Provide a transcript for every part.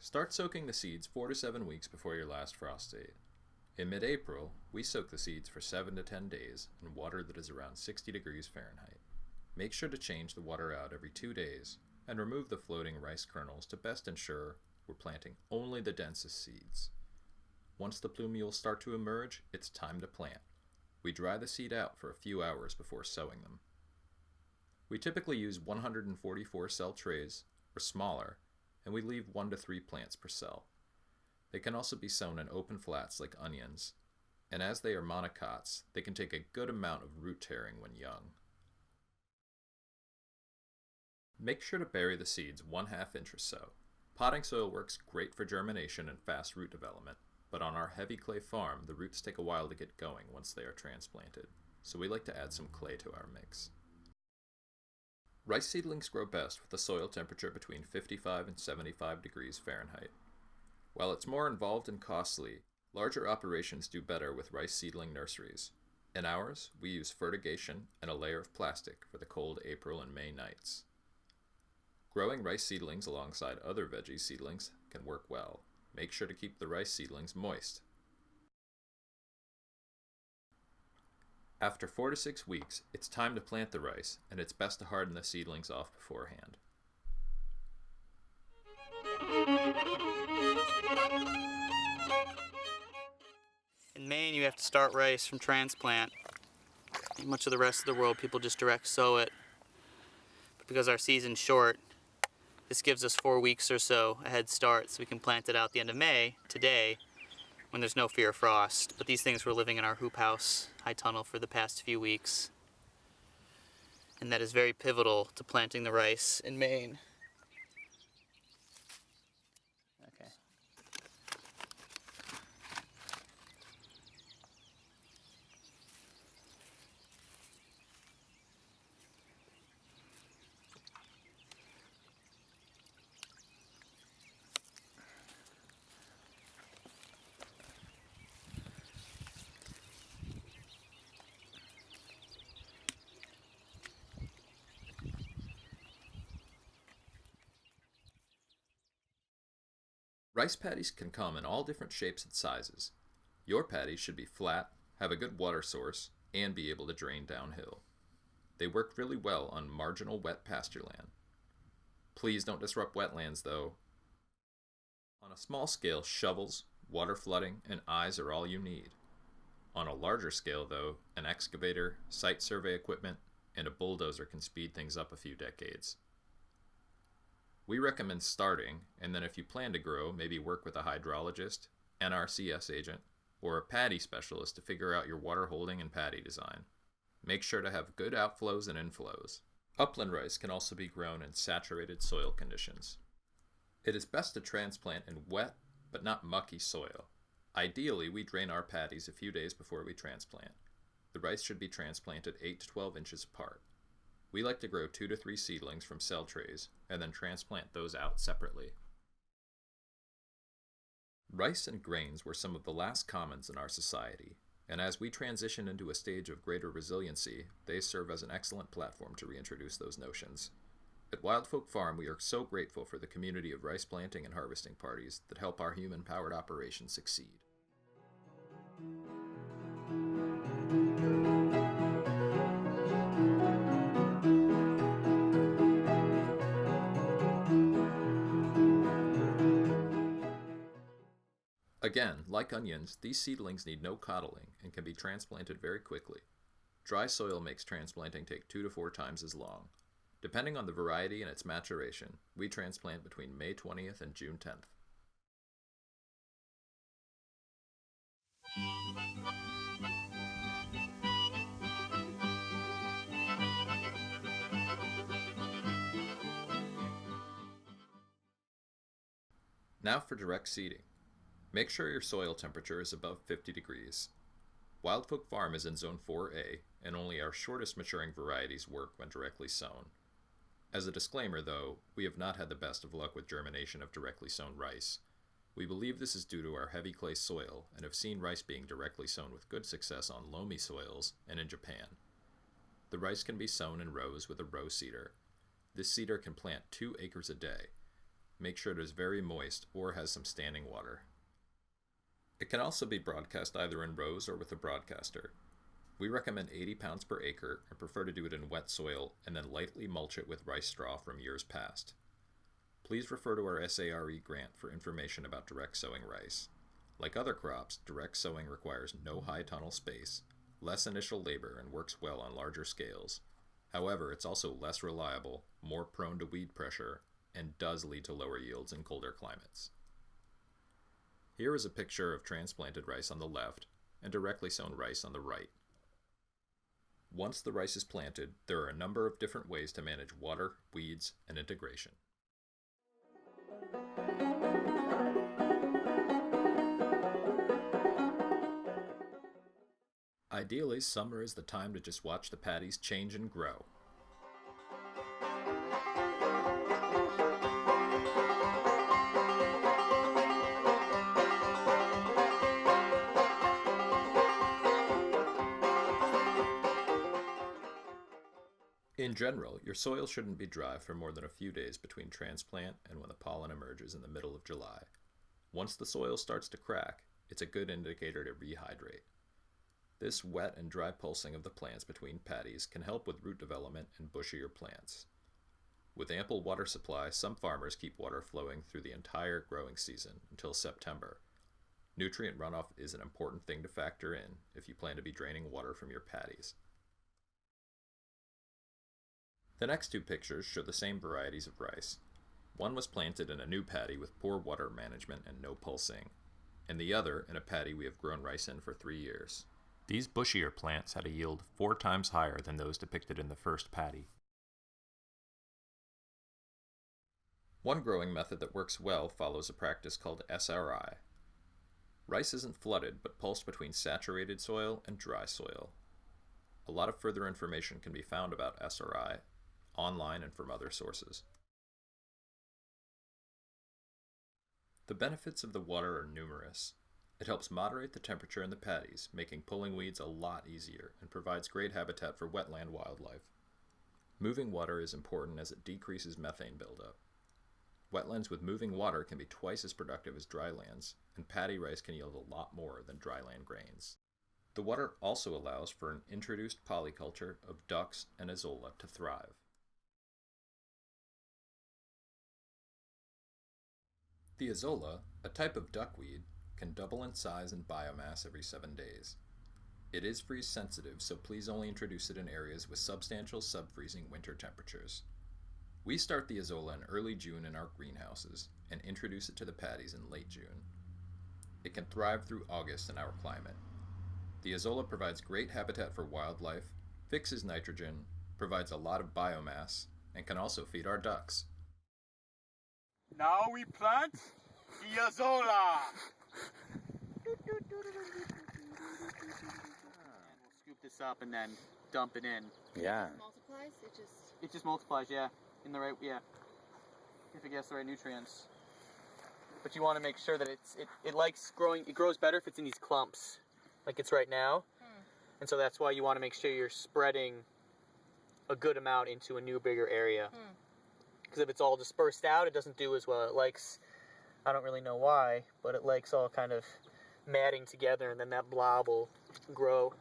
Start soaking the seeds 4 to 7 weeks before your last frost date. In mid-April, we soak the seeds for 7 to 10 days in water that is around 60 degrees Fahrenheit. Make sure to change the water out every 2 days and remove the floating rice kernels to best ensure we're planting only the densest seeds. Once the plumule start to emerge, it's time to plant. We dry the seed out for a few hours before sowing them. We typically use 144 cell trays or smaller, and we leave 1 to 3 plants per cell. They can also be sown in open flats like onions, and as they are monocots, they can take a good amount of root tearing when young. Make sure to bury the seeds 1/2 inch or so. Potting soil works great for germination and fast root development, but on our heavy clay farm, the roots take a while to get going once they are transplanted, so we like to add some clay to our mix. Rice seedlings grow best with a soil temperature between 55 and 75 degrees Fahrenheit. While it's more involved and costly, larger operations do better with rice seedling nurseries. In ours, we use fertigation and a layer of plastic for the cold April and May nights. Growing rice seedlings alongside other veggie seedlings can work well. Make sure to keep the rice seedlings moist. After 4 to 6 weeks, it's time to plant the rice, and it's best to harden the seedlings off beforehand. In Maine, you have to start rice from transplant. In much of the rest of the world, people just direct sow it. But because our season's short, this gives us 4 weeks or so a head start, so we can plant it out the end of May, today, when there's no fear of frost. But these things were living in our hoop house, high tunnel, for the past few weeks. And that is very pivotal to planting the rice in Maine. Okay. Rice paddies can come in all different shapes and sizes. Your paddies should be flat, have a good water source, and be able to drain downhill. They work really well on marginal wet pasture land. Please don't disrupt wetlands though. On a small scale, shovels, water flooding, and eyes are all you need. On a larger scale though, an excavator, site survey equipment, and a bulldozer can speed things up a few decades. We recommend starting, and then if you plan to grow, maybe work with a hydrologist, NRCS agent, or a paddy specialist to figure out your water holding and paddy design. Make sure to have good outflows and inflows. Upland rice can also be grown in saturated soil conditions. It is best to transplant in wet, but not mucky soil. Ideally, we drain our paddies a few days before we transplant. The rice should be transplanted 8 to 12 inches apart. We like to grow 2 to 3 seedlings from cell trays and then transplant those out separately. Rice and grains were some of the last commons in our society, and as we transition into a stage of greater resiliency, they serve as an excellent platform to reintroduce those notions. At Wild Folk Farm, we are so grateful for the community of rice planting and harvesting parties that help our human-powered operation succeed. Again, like onions, these seedlings need no coddling and can be transplanted very quickly. Dry soil makes transplanting take 2 to 4 times as long. Depending on the variety and its maturation, we transplant between May 20th and June 10th. Now for direct seeding. Make sure your soil temperature is above 50 degrees. Wild Folk Farm is in Zone 4A, and only our shortest maturing varieties work when directly sown. As a disclaimer though, we have not had the best of luck with germination of directly sown rice. We believe this is due to our heavy clay soil, and have seen rice being directly sown with good success on loamy soils and in Japan. The rice can be sown in rows with a row seeder. This seeder can plant 2 acres a day. make sure it is very moist or has some standing water. It can also be broadcast either in rows or with a broadcaster. We recommend 80 pounds per acre and prefer to do it in wet soil and then lightly mulch it with rice straw from years past. Please refer to our SARE grant for information about direct sowing rice. Like other crops, direct sowing requires no high tunnel space, less initial labor, and works well on larger scales. However, it's also less reliable, more prone to weed pressure, and does lead to lower yields in colder climates. Here is a picture of transplanted rice on the left and directly sown rice on the right. Once the rice is planted, there are a number of different ways to manage water, weeds, and integration. Ideally, summer is the time to just watch the paddies change and grow. In general, your soil shouldn't be dry for more than a few days between transplant and when the pollen emerges in the middle of July. Once the soil starts to crack, it's a good indicator to rehydrate. This wet and dry pulsing of the plants between paddies can help with root development and bushier plants. With ample water supply, some farmers keep water flowing through the entire growing season until September. Nutrient runoff is an important thing to factor in if you plan to be draining water from your paddies. The next two pictures show the same varieties of rice. One was planted in a new paddy with poor water management and no pulsing, and the other in a paddy we have grown rice in for 3 years. These bushier plants had a yield 4 times higher than those depicted in the first paddy. One growing method that works well follows a practice called SRI. Rice isn't flooded, but pulsed between saturated soil and dry soil. A lot of further information can be found about SRI online and from other sources. The benefits of the water are numerous. It helps moderate the temperature in the paddies, making pulling weeds a lot easier, and provides great habitat for wetland wildlife. Moving water is important as it decreases methane buildup. Wetlands with moving water can be twice as productive as drylands, and paddy rice can yield a lot more than dryland grains. The water also allows for an introduced polyculture of ducks and azolla to thrive. The azolla, a type of duckweed, can double in size and biomass every 7 days. It is freeze sensitive, so please only introduce it in areas with substantial sub-freezing winter temperatures. We start the azolla in early June in our greenhouses and introduce it to the paddies in late June. It can thrive through August in our climate. The azolla provides great habitat for wildlife, fixes nitrogen, provides a lot of biomass, and can also feed our ducks. Now we plant the azolla. And we'll scoop this up and then dump it in. Yeah. Multiplies? It just multiplies, yeah. In the right, yeah. If it gets the right nutrients. But you want to make sure that it likes growing. It grows better if it's in these clumps, like it's right now. And so that's why you want to make sure you're spreading a good amount into a new, bigger area. Because if it's all dispersed out, it doesn't do as well. It likes, I don't really know why, but it likes all kind of matting together, and then that blob will grow.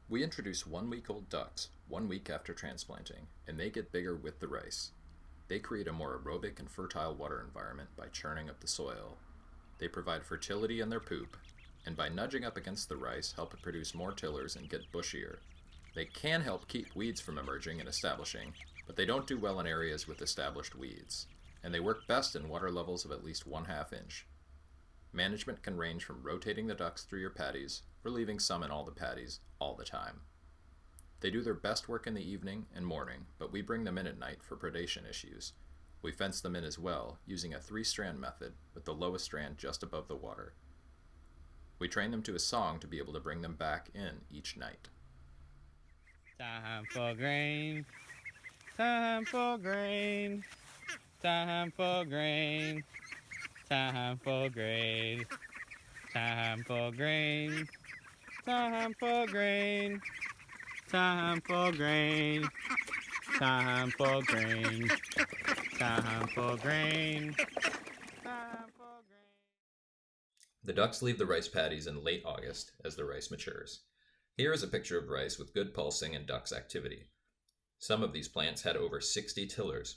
We introduce 1-week-old ducks 1 week after transplanting, and they get bigger with the rice. They create a more aerobic and fertile water environment by churning up the soil. They provide fertility in their poop, and by nudging up against the rice, help it produce more tillers and get bushier. They can help keep weeds from emerging and establishing, but they don't do well in areas with established weeds, and they work best in water levels of at least 1/2 inch. Management can range from rotating the ducks through your paddies, or leaving some in all the paddies all the time. They do their best work in the evening and morning, but we bring them in at night for predation issues. We fence them in as well, using a 3-strand method, with the lowest strand just above the water. We train them to a song to be able to bring them back in each night. Time for grain. Time for grain. Time for grain. Time for grain. Time for grain. Time for grain. Time for grain. Time for grain. Time for grain. Time for grain. The ducks leave the rice paddies in late August as the rice matures. Here is a picture of rice with good pulsing and ducks activity. Some of these plants had over 60 tillers.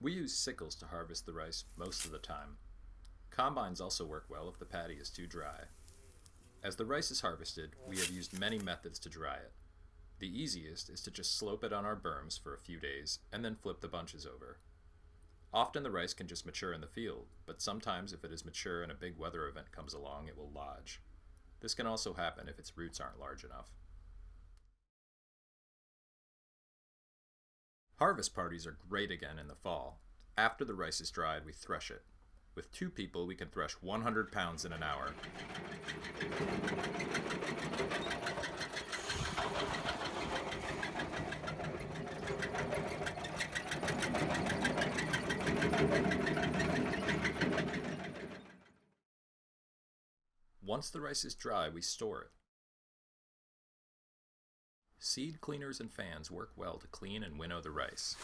We use sickles to harvest the rice most of the time. Combines also work well if the paddy is too dry. As the rice is harvested, we have used many methods to dry it. The easiest is to just slope it on our berms for a few days and then flip the bunches over. Often the rice can just mature in the field, but sometimes if it is mature and a big weather event comes along, it will lodge. This can also happen if its roots aren't large enough. Harvest parties are great again in the fall. After the rice is dried, we thresh it. With 2 people, we can thresh 100 pounds in an hour. Once the rice is dry, we store it. Seed cleaners and fans work well to clean and winnow the rice.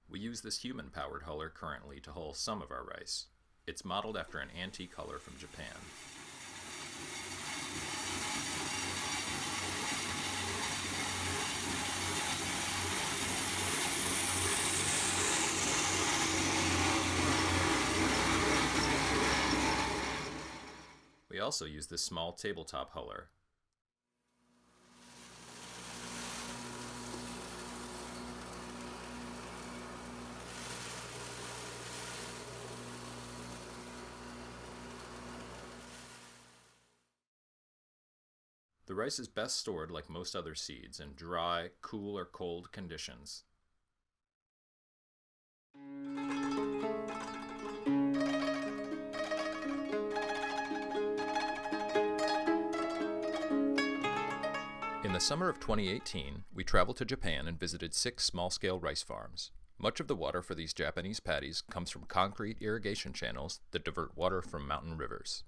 We use this human-powered huller currently to hull some of our rice. It's modeled after an antique huller from Japan. We also use this small tabletop huller. The rice is best stored like most other seeds in dry, cool, or cold conditions. In the summer of 2018, we traveled to Japan and visited 6 small-scale rice farms. Much of the water for these Japanese paddies comes from concrete irrigation channels that divert water from mountain rivers.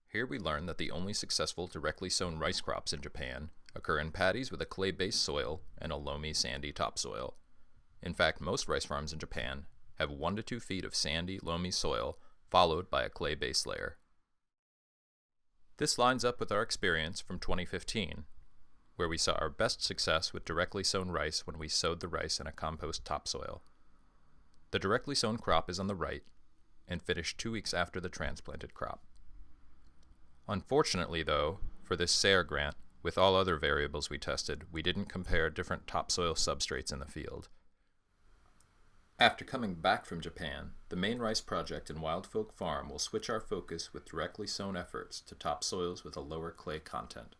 Here we learn that the only successful directly sown rice crops in Japan occur in paddies with a clay-based soil and a loamy, sandy topsoil. In fact, most rice farms in Japan have 1 to 2 feet of sandy, loamy soil followed by a clay-based layer. This lines up with our experience from 2015, where we saw our best success with directly sown rice when we sowed the rice in a compost topsoil. The directly sown crop is on the right and finished 2 weeks after the transplanted crop. Unfortunately, though, for this SARE grant, with all other variables we tested, we didn't compare different topsoil substrates in the field. After coming back from Japan, the Maine Rice Project and Wild Folk Farm will switch our focus with directly sown efforts to topsoils with a lower clay content.